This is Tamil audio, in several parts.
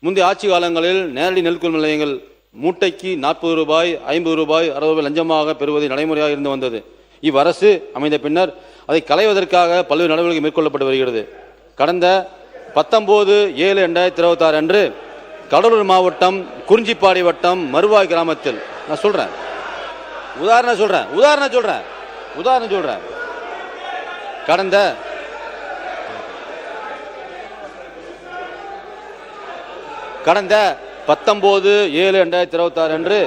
முந்தைய ஆட்சி காலங்களில் நேரடி நெல் கொள்முதல் நிலையங்கள் மூட்டைக்கு 40 ரூபாய், 50 ரூபாய், 60 ரூபாய் லஞ்சமாக பெறுவது நடைமுறையாக இருந்து வந்தது. இவ்வரசு அமைந்த பின்னர் அதை களைவதற்காக பல்வேறு நடவடிக்கைகள் மேற்கொள்ளப்பட்டு வருகிறது. கடந்த 19/7/2026 அன்று கடலூர் மாவட்டம் குறிஞ்சிப்பாடி வட்டம் மருவாய் கிராமத்தில் நான் சொல்றேன், உதாரணம் சொல்றேன். கடந்த 19/7/2026 அன்று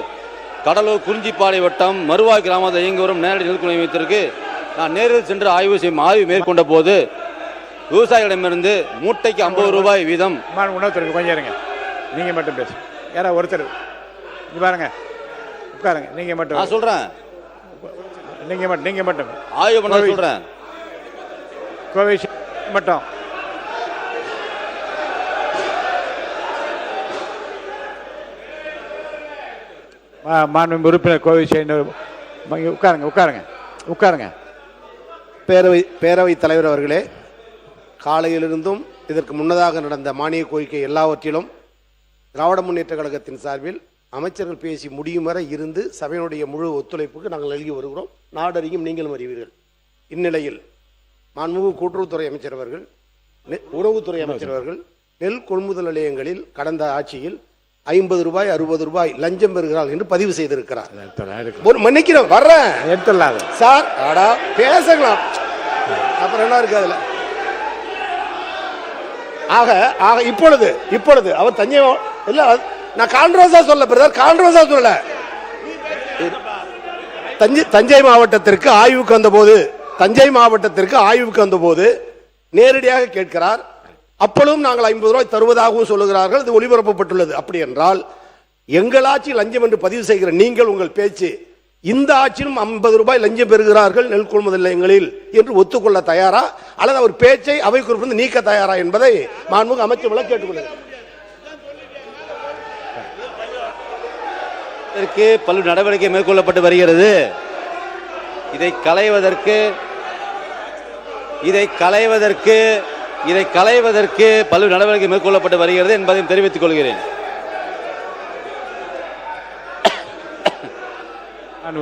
கடலூர் குறிஞ்சிப்பாடி வட்டம் மருவாய் கிராமத்தில் இயங்கி வரும் நேரடி நெல் கொள்முதல் நிலையத்திற்கு நான் நேரில் சென்று ஆய்வு மேற்கொண்ட போது விவசாயிகளிடமிருந்து மூட்டைக்கு 50 ரூபாய் வீதம். உணவுத்துறைக்கு கொஞ்சம் இருங்க, நீங்க மட்டும் பேசு. யாரா ஒருத்தர் பாருங்க, உட்காருங்க. நீங்க மட்டும் நான் சொல்றேன், நீங்க மட்டும் ஆய்வு பண்ண சொல்றேன். கோவிஷ் மட்டும் மாண்பு உறுப்பினர் கோவிஷ் உட்காருங்க. பேரவைத் தலைவர் அவர்களே, காலையிலிருந்தும் இதற்கு முன்னதாக நடந்த மானிய கோரிக்கை எல்லாவற்றிலும் திராவிட முன்னேற்ற கழகத்தின் சார்பில் அமைச்சர்கள் பேசி முடியும் வரை இருந்து சபையினுடைய முழு ஒத்துழைப்புக்கு நாங்கள் நல்கி வருகிறோம். நாடறியும் நீங்களும் அறிவீர்கள். இந்நிலையில் மாண்புமிகு கூட்டுறவுத்துறை அமைச்சர் அவர்கள், உணவுத்துறை அமைச்சர் அவர்கள் நெல் கொள்முதல் நிலையங்களில் கடந்த ஆட்சியில் 50 ரூபாய் 60 ரூபாய் லஞ்சம் பெறுகிறார்கள் என்று பதிவு செய்திருக்கிறார். மன்னிக்கிறேன், வர்றேன் எடுத்துடலாம் சார். பேசலாம், அப்புறம் என்ன இருக்கு அதுல. ஆக இப்பொழுது அவர் தஞ்சை இல்ல, நான் கான்ட்ரோவர்ஸா சொல்ல பிரதர், கான்ட்ரோவர்ஸா சொல்லல. தஞ்சை மாவட்டத்திற்கு ஆய்வுக்கு வந்தபோது நேரடியாக கேட்கிறார். அப்பொழுதும் நாங்கள் 50 ரூபாய் தருவதாகவும் சொல்லுகிறார்கள். இது ஒளிபரப்பப்பட்டுள்ளது. அப்படி என்றால் எங்கள் ஆட்சி லஞ்சம் என்று பதிவு செய்கிற நீங்கள் உங்கள் பேச்சு இந்த ஆட்சியிலும் 50 ரூபாய் லஞ்சம் பெறுகிறார்கள் நெல் கொள்முதல் நிலையங்களில் என்று ஒத்துக்கொள்ள தயாரா அல்லது அவர் பேச்சை அவை குறிப்பிட்டு நீக்க தயாரா என்பதை மாண்புமிகு அமைச்சர் கேட்டுக்கொள்கிறேன். பல்வேறு நடவடிக்கை மேற்கொள்ளப்பட்டு வருகிறது. இதை களைவதற்கு பல்வேறு நடவடிக்கை மேற்கொள்ளப்பட்டு வருகிறது என்பதையும் தெரிவித்துக் கொள்கிறேன்.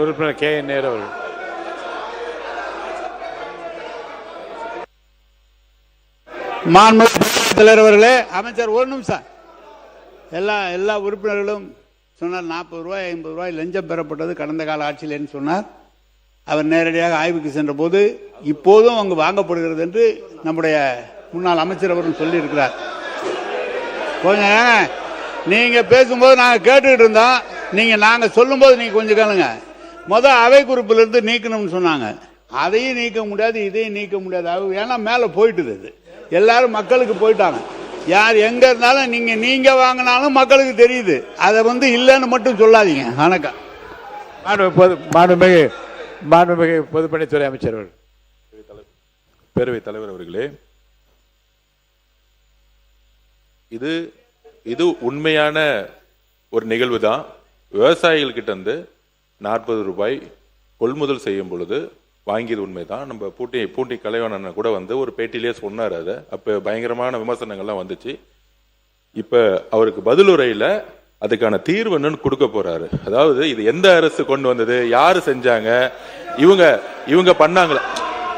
உறுப்பினர் KN நேரு அவர்கள். தலைவர் அவர்களே, அமைச்சர் ஒரு நிமிஷம். எல்லா உறுப்பினர்களும் சொன்னார் 40 ரூபாய் 50 ரூபாய் லஞ்சம் பெறப்பட்டது கடந்த கால ஆட்சியில் சொன்னார். அவர் நேரடியாக ஆய்வுக்கு சென்ற போது இப்போதும் அங்கு வாங்கப்படுகிறது என்று நம்முடைய முன்னாள் அமைச்சர் அவர்கள் சொல்லி இருக்கிறார். கொஞ்சம் நீங்க பேசும்போது நாங்கள் கேட்டுக்கிட்டு இருந்தோம். நாங்க சொல்லும் போது நீங்க கொஞ்சம் கேளுங்க. அவை குறிப்பிலிருந்து நீக்கணும்னு சொன்னாங்க. அதையும் நீக்க முடியாது, இதையும் நீக்க முடியாது. ஏன்னா மேல போயிட்டுது. அது எல்லாரும் மக்களுக்கு போயிட்டாங்க. யார் எங்க இருந்தாலும் நீங்க வாங்கினாலும் மக்களுக்கு தெரியுது. அதை இல்லைன்னு மட்டும் சொல்லாதீங்க. வணக்கம். மாண்புமிகு பொதுப்பணித்துறை அமைச்சர் அவர்கள். பேரவைத் தலைவர் அவர்களே, இது உண்மையான ஒரு நிகழ்வு தான். விவசாயிகள் கிட்ட இருந்து 40 ரூபாய் கொள்முதல் செய்யும் பொழுது வாங்கியது உண்மைதான். நம்ம பூண்டி கலைவாணன் கூட ஒரு பேட்டியிலே சொன்னார். அதை அப்ப பயங்கரமான விமர்சனங்கள்லாம் வந்துச்சு. இப்ப அவருக்கு பதிலுரையில அதுக்கான தீர்வு என்னன்னு கொடுக்க போறாரு. அதாவது இது எந்த அரசு கொண்டு வந்தது, யாரு செஞ்சாங்க, இவங்க பண்ணாங்களா,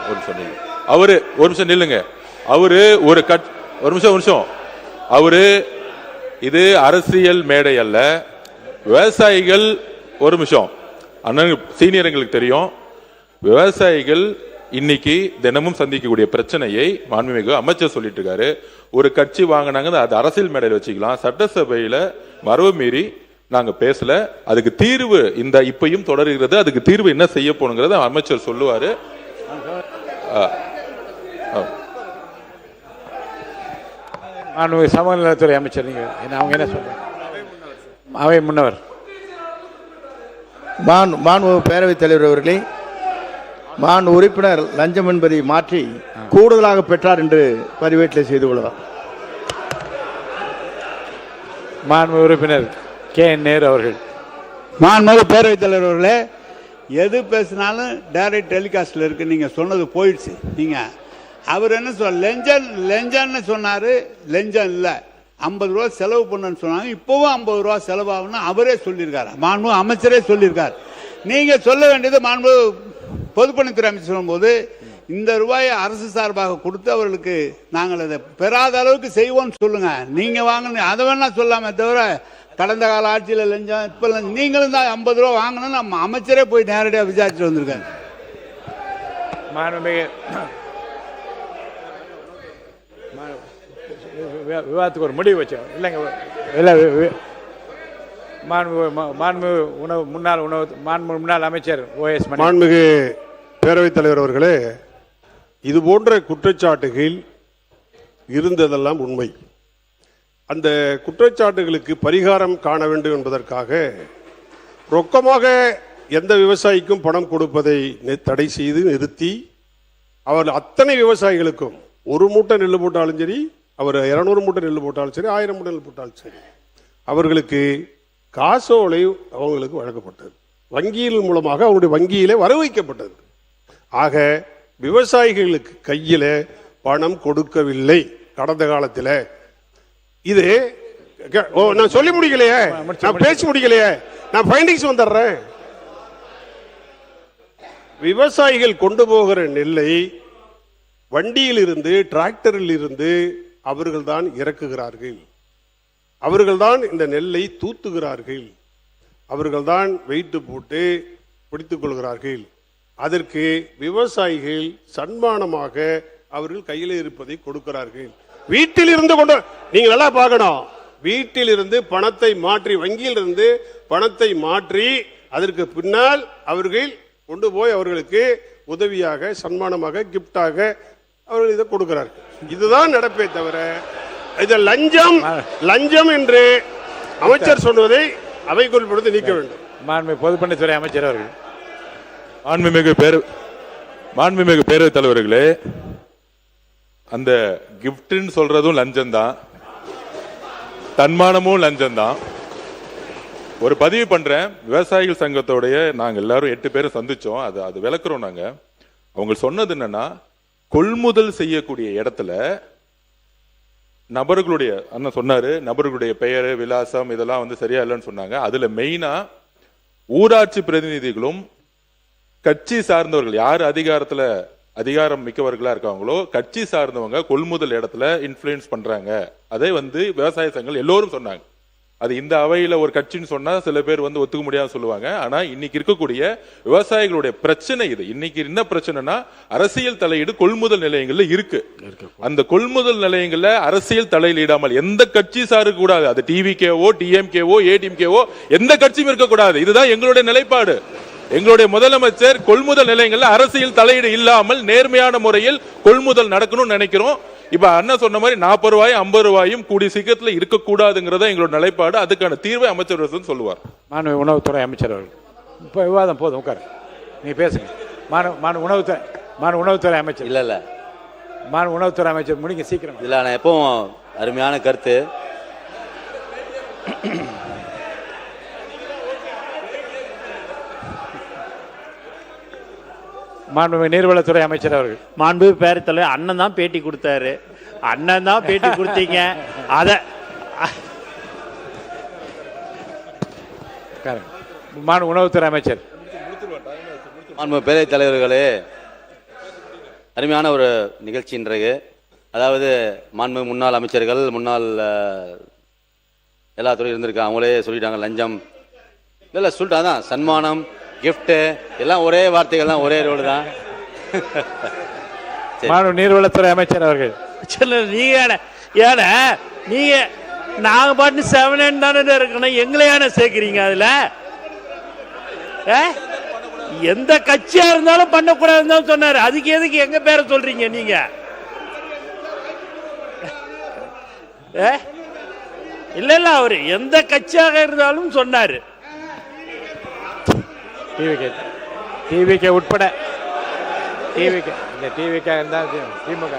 ஒரு நிமிஷம் நில்லுங்க. ஒரு நிமிஷம். இது அரசியல் மேடை அல்ல, விவசாயிகள். ஒரு நிமிஷம் அண்ணன் சீனியர் எங்களுக்கு தெரியும். விவசாயிகள் இன்னைக்கு தினமும் சந்திக்கக்கூடிய பிரச்சனையை மாண்புமிகு அமைச்சர் சொல்லிட்டு இருக்காரு. ஒரு கட்சி வாங்கினாங்க, அது அரசியல் மேடையில் வச்சுக்கலாம். சட்டசபையில மரபு மீறி நாங்க பேசல. அதுக்கு தீர்வு இப்பயும் தொடர்கிறது. அதுக்கு தீர்வு என்ன செய்ய போனுங்கிறத அமைச்சர் சொல்லுவாரு. சமநலத்துறை அமைச்சர் அவங்க என்ன சொல்றாங்க? அவை முன்னவர். மாண்பு பேரவைத் தலைவர் அவர்களே, உறுப்பினர் லஞ்சம் என்பதை மாற்றி கூடுதலாக பெற்றார் என்று பதிவேட்டில் செய்து கொள்ளலாம். மாண்பு உறுப்பினர் KN நேரு அவர்கள். மாண்பு பேரவைத் தலைவர் அவர்களே, எது பேசினாலும் டைரக்ட் டெலிகாஸ்ட்ல இருக்கு. நீங்க சொன்னது போயிடுச்சு. அவர் என்ன சொல்ல லஞ்சம்னு சொன்னாரு. லஞ்சம் இல்லை, 50 ரூபா செலவு பண்ணுன்னு சொன்னாங்க. இப்போவும் 50 ரூபா செலவாகும்னு அவரே சொல்லியிருக்காரு, மாண்பு அமைச்சரே சொல்லியிருக்கார். நீங்க சொல்ல வேண்டியது மாண்பு பொதுப்பணித்துறை அமைச்சர் சொல்லும்போது இந்த ரூபாயை அரசு சார்பாக கொடுத்து அவர்களுக்கு நாங்கள் அதை பெறாத அளவுக்கு செய்வோம்னு சொல்லுங்க. நீங்க வாங்க அதை வேணா சொல்லாமே தவிர கடந்த கால ஆட்சியில் லஞ்சம் இப்ப லஞ்சம் நீங்களும் தான் 50 ரூபா வாங்கணும்னு நம்ம அமைச்சரே போய் நேரடியாக விசாரிச்சுட்டு வந்திருக்காங்க. விவாதத்துக்கு ஒரு முடிவு வச்சோம் இல்லைங்க. இல்லை முன்னாள் அமைச்சர் OS மணி. மாண்புமிகு பேரவைத் தலைவர் அவர்களே, இது போன்ற குற்றச்சாட்டுகள் இருந்ததெல்லாம் உண்மை. அந்த குற்றச்சாட்டுகளுக்கு பரிகாரம் காண வேண்டும் என்பதற்காக ரொக்கமாக எந்த விவசாயிக்கும் பணம் கொடுப்பதை தடை செய்து நிறுத்தி அவர் அத்தனை விவசாயிகளுக்கும் 1 மூட்டை நெல் போட்டாலும் சரி, அவர் 200 மூட்டை நெல் போட்டாலும் சரி, 1000 மூட்டை நெல் போட்டாலும் சரி, அவர்களுக்கு காசோலை அவங்களுக்கு வழங்கப்பட்டது. வங்கியில் மூலமாக அவருடைய வங்கியிலே வர வைக்கப்பட்டது. ஆக விவசாயிகளுக்கு கையில பணம் கொடுக்கவில்லை கடந்த காலத்தில். இது நான் சொல்லி முடிக்கலையே, நான் பேசி முடிக்கலையே, நான் ஃபைண்டிங்ஸ் வந்துடுறேன். விவசாயிகள் கொண்டு போகிற நெல்லை வண்டியில் இருந்து டிராக்டரில் இருந்து அவர்கள் தான் இறக்குகிறார்கள், அவர்கள்தான் இந்த நெல்லை தூத்துகிறார்கள், அவர்கள்தான் வெயிட்டு போட்டு பிடித்துக் கொள்கிறார்கள். அதற்கு விவசாயிகள் சன்மானமாக அவர்கள் கையில் இருப்பதை கொடுக்கிறார்கள். வீட்டில் இருந்து கொண்டு நீங்க நல்லா பார்க்கணும், வீட்டில் இருந்து பணத்தை மாற்றி, வங்கியில் இருந்து பணத்தை மாற்றி அதற்கு பின்னால் அவர்கள் கொண்டு போய் அவர்களுக்கு உதவியாக சன்மானமாக கிப்டாக அவர்கள் இதை கொடுக்கிறார்கள். இதுதான் நடப்பே தவிர இது லஞ்சம் என்று அமைச்சர் சொன்னதை அவை குறிப்பிடுத்து நீக்க வேண்டும். மாண்புமிகு பொதுப்பணித்துறை அமைச்சர் அவர்கள். மாண்புமிகு பேரவைத் தலைவர்களே, அந்த கிஃப்ட்னு சொல்றதும் லஞ்சம் தான், தன்மானமும் லஞ்சம் தான். ஒரு பதிவு பண்றேன், விவசாயிகள் சங்கத்தோடைய நாங்க எல்லாரும் 8 பேரும் சந்திச்சோம். அது விளக்குறோம். நாங்க அவங்க சொன்னது என்னன்னா, கொள்முதல் செய்யக்கூடிய இடத்துல நபர்களுடைய அண்ணன் சொன்னாரு, நபர்களுடைய பெயர் விலாசம் இதெல்லாம் சரியா இல்லைன்னு சொன்னாங்க. அதுல மெயினா ஊராட்சி பிரதிநிதிகளும் கட்சி சார்ந்தவர்கள், யார் அதிகாரம் மிக்கவர்களா இருக்காங்களோ கட்சி சார்ந்தவங்க கொள்முதல் இடத்துல இன்ஃப்ளூயன்ஸ் பண்றாங்க. அதை விவசாய சங்கங்கள் எல்லோரும் சொன்னாங்க. அது இந்த அவையில ஒரு கட்சின்னு சொன்னா சில பேர் ஒத்துக்க முடியாதுன்னு சொல்லுவாங்க. ஆனா இன்னைக்கு இருக்கக்கூடிய விவசாயிகளுடைய பிரச்சனை இது. இன்னைக்கு என்ன பிரச்சனைனா, அரசியல் தலையீடு கொள்முதல் நிலையங்கள்ல இருக்கு. அந்த கொள்முதல் நிலையங்கள்ல அரசியல் தலையீடாமல் எந்த கட்சி சாரு கூடாது. அது டிவிகேவோ டிஎம்கேவோ ஏடிஎம்கேவோ எந்த கட்சியும் இருக்கக்கூடாது. இதுதான் எங்களுடைய நிலைப்பாடு. எங்களுடைய முதலமைச்சர் கொள்முதல் நிலையங்கள்ல அரசியல் தலையீடு இல்லாமல் நேர்மையான முறையில் கொள்முதல் நடக்கணும்னு நினைக்கிறோம். இப்ப அண்ணா சொன்ன மாதிரி 40 ரூபாயும் 50 ரூபாயும் கூடிய சீக்கிரத்தில் இருக்கக்கூடாதுங்கிறத எங்களோட நிலைப்பாடு. அதுக்கான தீர்வை அமைச்சர் சொல்லுவார். மாண்புமிகு உணவுத்துறை அமைச்சர் அவர்கள். இப்ப விவாதம் போதும், உட்காரு, நீ பேசுங்க. உணவுத்துறை அமைச்சர். இல்ல உணவுத்துறை அமைச்சர் முடிங்க சீக்கிரம். இல்ல நான் எப்பவும் அருமையான கருத்து. மாண்புமிகு நீர்வளத்துறை அமைச்சர் அவர்கள். மாண்புமிகு பேரவைத் தலைவர், அண்ணன் தான் பேட்டி கொடுத்தாரு, அண்ணன் தான் பேட்டி கொடுத்தீங்க. அத உணவுத்துறை அமைச்சர். மாண்புமிகு பேரவைத் தலைவர்களே, அருமையான ஒரு நிகழ்ச்சி இன்றைக்கு. அதாவது மாண்புமிகு முன்னாள் அமைச்சர்கள், முன்னாள் எல்லா துறையும் இருந்திருக்காங்க, அவங்களே சொல்லிட்டாங்க லஞ்சம் இல்லை சொல்லிட்டாங்க தான், சன்மானம் கிஃப்ட் எல்லாம் ஒரே வார்த்தைகள் தான், ஒரே ரோடு தான். நீர்வளத்துறை அமைச்சர் அவர்கள். நீங்க நீங்க நாங்க பாட்டு 7 தானே இருக்கணும், எங்களையான சேர்க்கிறீங்க அதுல? எந்த கட்சியா இருந்தாலும் பண்ணக்கூடாதுன்னு சொன்னாரு, அதுக்கு எதுக்கு எங்க பேரை சொல்றீங்க நீங்க? இல்ல அவரு எந்த கட்சியாக இருந்தாலும் சொன்னாரு. டிவிகே உட்பட டிவிகே இருந்தால் திமுக.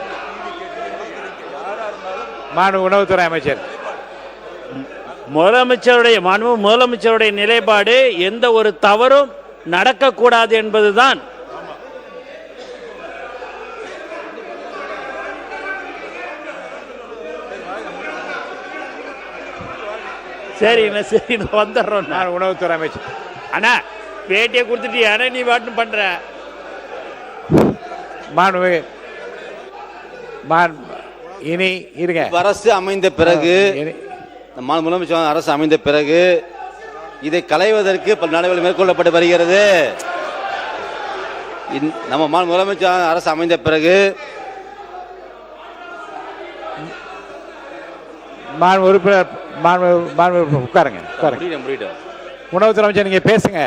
உணவுத்துறை அமைச்சர். முதலமைச்சருடைய நிலைப்பாடு எந்த ஒரு தவறும் நடக்கக்கூடாது என்பதுதான். சரிண்ணா வந்துடுறோம். நான் உணவுத்துறை அமைச்சர். அண்ணா பேட்டியை கொடுத்துட்டியா நீ பாட்டு பண்ற. இனி இருங்க. அரசு அமைந்த பிறகு இனி- முதலமைச்சர் அரசு அமைந்த பிறகு இதை களைவதற்கு பல நடவடிக்கை மேற்கொள்ளப்பட்டு வருகிறது. நம்ம முதலமைச்சர் அரசு அமைந்த பிறகு உட்காருங்க. முடியல. உணவுத்துறை அமைச்சர் நீங்க பேசுங்க.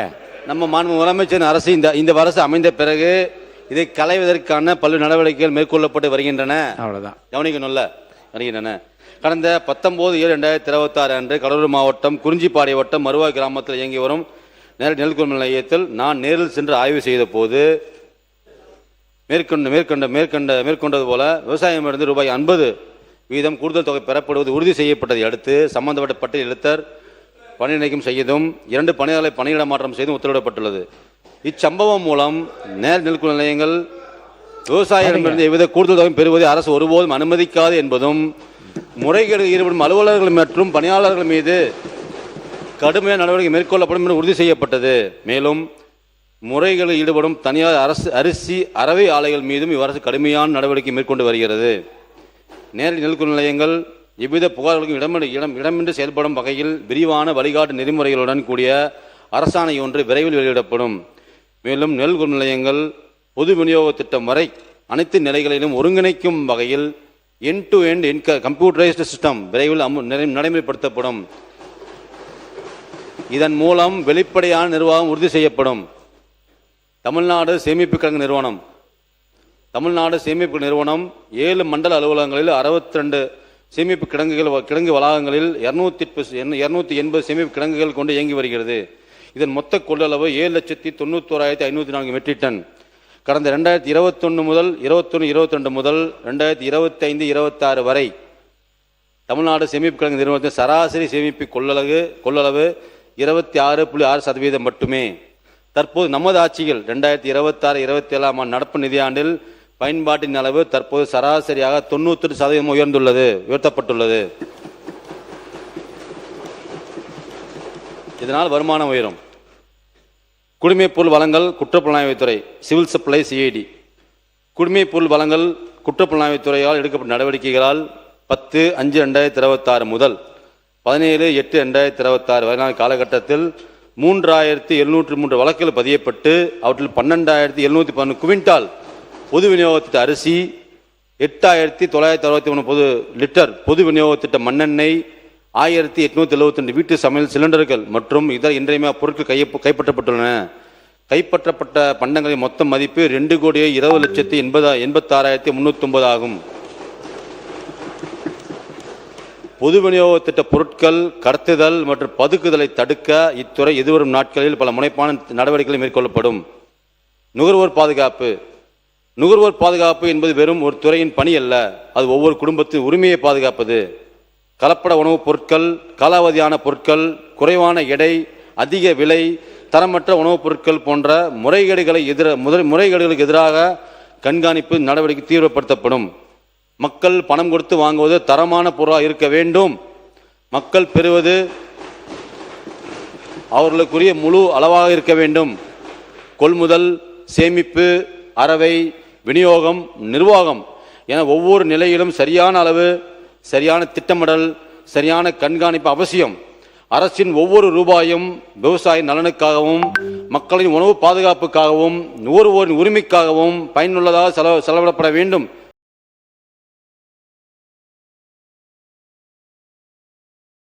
நம்ம முதலமைச்சர் அரசு இந்த அரசு அமைந்த பிறகு இதை களைவதற்கான பல்வேறு நடவடிக்கைகள் மேற்கொள்ளப்பட்டு வருகின்றன. அவ்வளவுதான். கவனிக்கணும்ல, வருகின்றன. கடந்த 19/7/2026 அன்று கடலூர் மாவட்டம் குறிஞ்சிப்பாடி வட்டம் மருவா கிராமத்தில் இயங்கி வரும் நேரடி நெல் கொள்முதல் நிலையத்தில் நான் நேரில் சென்று ஆய்வு செய்த போது மேற்கொண்டது போல விவசாயமிருந்து ரூபாய் 50 வீதம் கூடுதல் தொகை பெறப்படுவது உறுதி செய்யப்பட்டதை அடுத்து சம்பந்தப்பட்ட பட்டியல் எழுத்தர் பணி நீக்கம் செய்யதும் 2 பணியாளர்களை பணியிட மாற்றம் செய்தும் உத்தரவிடப்பட்டுள்ளது. இச்சம்பவம் மூலம் நேரடி நெல் கொள்முதல் நிலையங்கள் விவசாயிகளிடமிருந்து எவ்வித கூடுதல் தொகை பெறுவதை அரசு ஒருபோதும் அனுமதிக்காது என்பதும் முறைகேடுகளில் ஈடுபடும் அலுவலர்கள் மற்றும் பணியாளர்கள் மீது கடுமையான நடவடிக்கை மேற்கொள்ளப்படும் என்று உறுதி செய்யப்பட்டது. மேலும் முறைகளில் ஈடுபடும் தனியார் அரிசி அரவை ஆலைகள் மீதும் இவ்வரசு கடுமையான நடவடிக்கை மேற்கொண்டு வருகிறது. நேரடி நெல் கொள்முதல் நிலையங்கள் எவ்வித புகார்களுக்கும் இடமின்றி செயல்படும் வகையில் விரிவான வழிகாட்டு நெறிமுறைகளுடன் கூடிய அரசாணை ஒன்று விரைவில் வெளியிடப்படும். மேலும் நெல் கொள்முதல் நிலையங்கள் பொது விநியோக திட்டம் வரை அனைத்து நிலைகளிலும் ஒருங்கிணைக்கும் வகையில் end-to-end கம்ப்யூட்டரைஸ்டு சிஸ்டம் விரைவில் நடைமுறைப்படுத்தப்படும். இதன் மூலம் வெளிப்படையான நிர்வாகம் உறுதி செய்யப்படும். தமிழ்நாடு சேமிப்பு கிடங்கு நிறுவனம் 7 மண்டல அலுவலகங்களில் 62 சேமிப்பு கிடங்கு வளாகங்களில் 280 சேமிப்பு கிடங்குகள் கொண்டு இயங்கி வருகிறது. இதன் மொத்த கொள்ளளவு 7,91,504 மெட்ரிக் டன். கடந்த 2021 முதல் 22 முதல் 2025-26 வரை தமிழ்நாடு சேமிப்பு கிடங்கு நிறுவனத்தின் சராசரி சேமிப்பு கொள்ளளவு 26.6% மட்டுமே. தற்போது நமது ஆட்சியில் 2026-27 நடப்பு நிதியாண்டில் பயன்பாட்டின் அளவு தற்போது சராசரியாக 98% உயர்த்தப்பட்டுள்ளது. இதனால் வருமானம் உயரும். குடிமைப் பொருள் வழங்கல் குற்றப்புலனாய்வுத்துறை சிவில் சப்ளை CID குடிமைப் பொருள் வழங்கல் குற்றப்புலனாய்வுத்துறையால் எடுக்கப்பட்ட நடவடிக்கைகளால் 10/5/2026 முதல் 17/8/2026 வரையிலான காலகட்டத்தில் 3703 வழக்குகள் பதியப்பட்டு அவற்றில் 12,711 குவிண்டால் பொது விநியோக திட்ட அரிசி, 8,963 லிட்டர் பொது விநியோக திட்ட மண்ணெண்ணெய், 1,872 வீட்டு சமையல் சிலிண்டர்கள் மற்றும் இதர இன்றியமையா பொருட்கள் கைப்பற்றப்பட்டுள்ளன. கைப்பற்றப்பட்ட பண்டங்களின் மொத்த மதிப்பு 2,20,86,309 ஆகும். பொது விநியோக திட்ட பொருட்கள் கடத்துதல் மற்றும் பதுக்குதலை தடுக்க இத்துறை எதிர்வரும் நாட்களில் பல முனைப்பான நடவடிக்கைகள் மேற்கொள்ளப்படும். நுகர்வோர் பாதுகாப்பு என்பது வெறும் ஒரு துறையின் பணி அல்ல, அது ஒவ்வொரு குடும்பத்தின் உரிமையை பாதுகாப்பது. கலப்பட உணவுப் பொருட்கள், காலாவதியான பொருட்கள், குறைவான எடை, அதிக விலை, தரமற்ற உணவுப் பொருட்கள் போன்ற முறைகேடுகளுக்கு எதிராக கண்காணிப்பு நடவடிக்கை தீவிரப்படுத்தப்படும். மக்கள் பணம் கொடுத்து வாங்குவது தரமான பொருளாக இருக்க வேண்டும். மக்கள் பெறுவது அவர்களுக்குரிய முழு அளவாக இருக்க வேண்டும். கொள்முதல், சேமிப்பு, அரவை, விநியோகம், நிர்வாகம் என ஒவ்வொரு நிலையிலும் சரியான அளவு, சரியான திட்டமிடல், சரியான கண்காணிப்பு அவசியம். அரசின் ஒவ்வொரு ரூபாயும் விவசாய நலனுக்காகவும் மக்களின் உணவு பாதுகாப்புக்காகவும் நுகர்வோரின் உரிமைக்காகவும் பயனுள்ளதாக செலவிடப்பட வேண்டும்